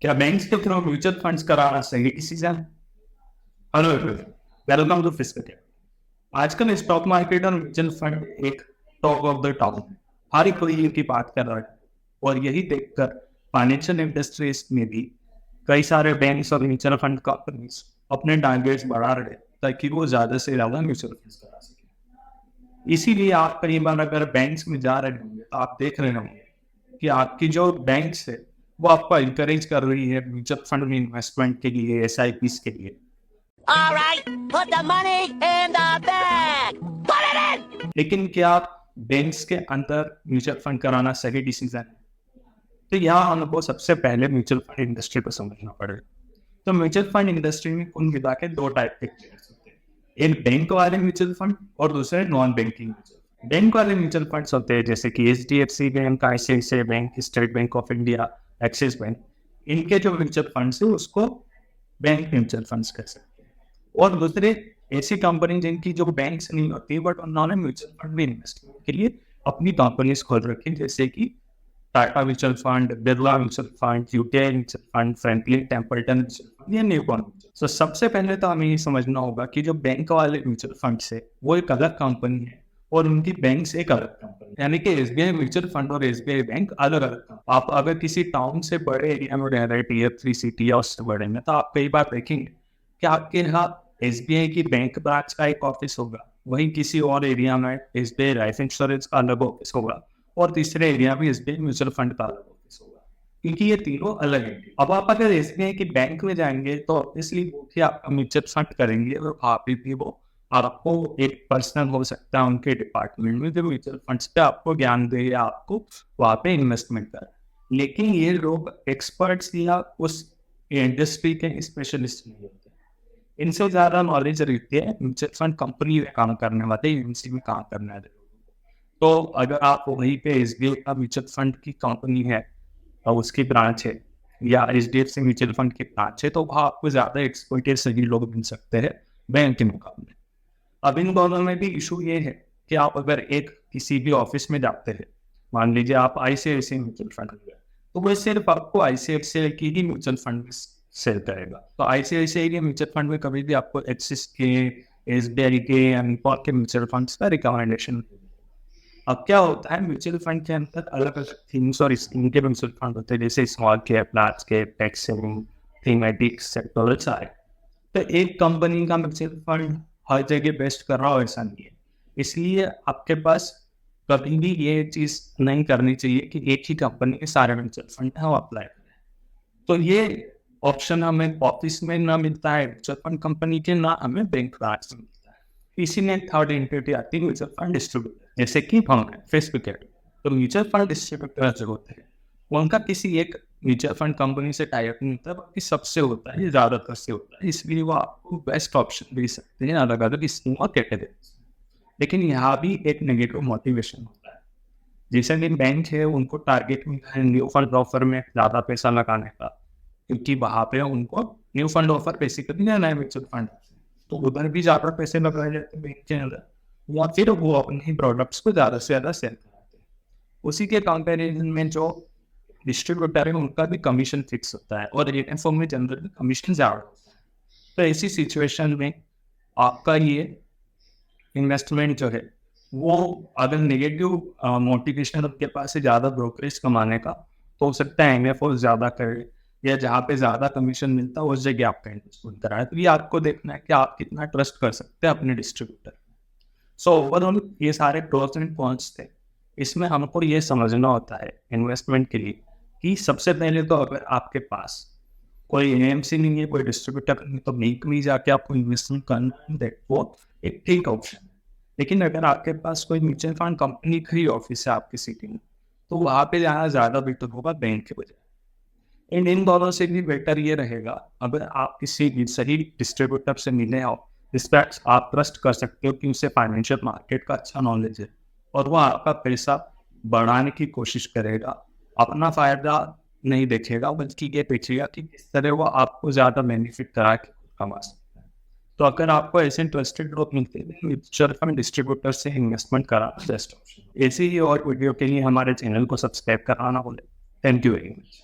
क्या बैंक्स के through mutual funds कराना सही decision? Hello everyone, welcome to fiscal capital. आजकल स्टॉक मार्केट और म्यूचुअल फंड एक टॉक ऑफ द टाउन है। हर कोई इनकी बात कर रहा है और यही देखकर फाइनेंशियल इंडस्ट्रीज में भी कई सारे बैंक्स और म्यूचुअल फंड कंपनीज अपने टारगेट्स बढ़ा रहे हैं ताकि वो ज्यादा से ज्यादा म्यूचुअल फंड्स करा सके। इसीलिए आप कई बार अगर बैंक्स में जा रहे होंगे तो आप देख रहे होंगे कि आपकी जो बैंक्स है वो आपको इंकरेज कर रही है म्यूचुअल फंड में इन्वेस्टमेंट के लिए, SIPs के लिए। All right, put the money in the bag. Put it in. लेकिन क्या बैंक्स के अंदर म्यूचुअल फंड कराना सही डिसीजन है? तो यहाँ हमको सबसे पहले म्यूचुअल फंड इंडस्ट्री को समझना पड़ेगा। तो म्यूचुअल फंड इंडस्ट्री में कुल मिला के दो टाइप के प्लेयर्स होते हैं, एक बैंक वाले म्यूचुअल फंड और दूसरे non banking mutual fund. Bank वाले म्यूचुअल फंड्स होते हैं जैसे कि HDFC bank, ICICI bank, state bank of India, axis bank. इनके जो म्यूचुअल फंड्स है उसको बैंक म्यूचुअल फंड्स कह सकते हैं। और दूसरे ऐसी कंपनी जिनकी जो बैंक से नहीं होती बट उन्होंने म्यूचुअल फंड में इन्वेस्टमेंट के लिए अपनी कंपनीज खोल रखी, जैसे कि Tata mutual fund, Birla mutual fund, UTI mutual fund, Franklin Templeton mutual fund या न्यूकॉर्न म्यूचुअल। तो सबसे पहले तो हमें ये समझना होगा कि जो बैंक वाले म्यूचुअल फंड है वो एक अलग कंपनी है और उनकी बैंक से एक अलग कंपनी, यानी कि SBI म्यूचुअल फंड और SBI बैंक अलग अलग। आप अगर किसी टाउन से बड़े एरिया में रह रहे Tier 3 सिटी या उससे बड़े में, तो आप कई बार देखेंगे कि आपके यहाँ SBI की बैंक ब्रांच का एक ऑफिस होगा, वहीं किसी और एरिया में SBI लाइफ इंश्योरेंस का अलग ऑफिस होगा और तीसरे एरिया में SBI म्यूचुअल फंड का अलग ऑफिस होगा, क्योंकि ये तीनों अलग है। अब आप अगर SBI की बैंक में जाएंगे तो ऑब्वियसली वो भी आपका म्यूचुअल फंड करेंगे और आप भी वो आपको एक पर्सनल हो सकता है उनके डिपार्टमेंट में जो म्यूचुअल फंड्स पे आपको ज्ञान दे या आपको वहाँ पे इन्वेस्टमेंट करे। लेकिन ये लोग एक्सपर्ट्स या उस इंडस्ट्री के स्पेशलिस्ट नहीं होते, इनसे ज्यादा नॉलेज रहती है म्यूचुअल फंड कंपनी में काम करने वाले, एजेंसी में काम करने वाले। तो अगर आप वहीं पे SBI का म्यूचुअल फंड की कंपनी है और उसकी ब्रांच है या HDFC म्यूचुअल फंड की ब्रांच है, तो वहाँ आपको ज्यादा एक्सपर्टीज सही लोग मिल सकते हैं बैंक के मुकाबले। अब इन दोनों में भी इशू ये है कि आप अगर एक किसी भी ऑफिस में जाते हैं, मान लीजिए आप ICICI म्यूचुअल फंड में, तो वो सिर्फ आपको ICICI की ही म्यूचुअल फंड में सेल करेगा। तो ICICI के म्यूचुअल फंड में कभी भी आपको एक्सिस के, SBI के या निपॉन के म्यूचुअल फंड्स का रिकमेंडेशन। अब क्या होता है, म्यूचुअल फंड के अंदर अलग अलग थीम्स और स्कीम के म्यूचुअल फंड होते हैं, जैसे small cap, large cap, tax saving, thematic, sectoral सारे। तो एक कंपनी का म्यूचुअल फंड हर जगह बेस्ट कर रहा हो ऐसा नहीं है, इसलिए आपके पास कभी भी ये चीज नहीं करनी चाहिए कि एक ही कंपनी के सारे म्यूचुअल फंड है वो अप्लाई करें। तो ये ऑप्शन हमें ऑफिस में ना मिलता है म्यूचुअल फंड कंपनी के, ना हमें बैंक ब्रांच में मिलता है। इसी में थर्ड एंटिटी आती है म्यूचुअल फंड डिस्ट्रीब्यूटर, जैसे कि हम है फिस्कल कैपिटल। तो म्यूचुअल फंड डिस्ट्रीब्यूटर जो होते हैं उनका किसी एक म्यूचुअल फंड कंपनी से टाई अप नहीं होता, बल्कि सबसे होता है, ज्यादातर से होता है, इसलिए वो आपको बेस्ट ऑप्शन दे सकते हैं अलग अलग स्कीम और कैटेगरी। लेकिन यहाँ भी एक नेगेटिव मोटिवेशन होता है, जैसे कि बैंक है उनको टारगेट मिलता है न्यू फंड ऑफर में ज्यादा पैसा लगाने का, क्योंकि वहां पे उनको न्यू फंड ऑफर बेसिकली लेना है म्यूचुअल फंड, तो उधर भी ज्यादा पैसे लगाए जाते हैं बैंक के अंदर, या फिर वो अपने प्रोडक्ट्स को ज्यादा से ज्यादा सेल कराते हैं। उसी के कंपेरिजन में जो डिस्ट्रीब्यूटर है उनका भी कमीशन फिक्स होता है और एनएफओ में जनरली कमीशन ज्यादा होता है। तो ऐसी सिचुएशन में आपका ये इन्वेस्टमेंट जो है वो अगर नेगेटिव मोटिवेशन आपके पास है ज्यादा ब्रोकरेज कमाने का, तो हो सकता है एनएफओ ज्यादा करे या जहाँ पे ज्यादा कमीशन मिलता है उस जगह आपका इन्वेस्टमेंट कराए। तो ये आपको देखना है कि आप कितना ट्रस्ट कर सकते हैं अपने डिस्ट्रीब्यूटर। सो ओवरऑल ये सारे प्रोस एंड कॉन्स थे, इसमें हमको ये समझना होता है इन्वेस्टमेंट के लिए कि सबसे पहले तो अगर आपके पास कोई AMC नहीं है, कोई डिस्ट्रीब्यूटर नहीं, तो बैंक में जाके आपको इन्वेस्टमेंट करना है वो एक ठीक ऑप्शन है। लेकिन अगर आपके पास कोई म्यूचुअल फंड कंपनी का ही ऑफिस है आपकी सिटी में, तो वहाँ पे जाना ज्यादा बेटर होगा बैंक के बजाय। इन दोनों से भी बेटर ये रहेगा अगर आप किसी सही डिस्ट्रीब्यूटर से मिले हो जिस पर आप ट्रस्ट कर सकते हो कि उसे फाइनेंशियल मार्केट का अच्छा नॉलेज है और वो आपका पैसा बढ़ाने की कोशिश करेगा, अपना फायदा नहीं देखेगा बल्कि ये देखेगा कि किस तरह वो आपको ज्यादा बेनिफिट करा के कमा सकता है। तो अगर आपको ऐसे इंटरेस्टेड लोग मिलते हैं म्यूचुअल फंड डिस्ट्रीब्यूटर से इन्वेस्टमेंट कराना बेस्ट ऑप्शन। ऐसे ही और वीडियो के लिए हमारे चैनल को सब्सक्राइब कराना बोले। Thank you very much.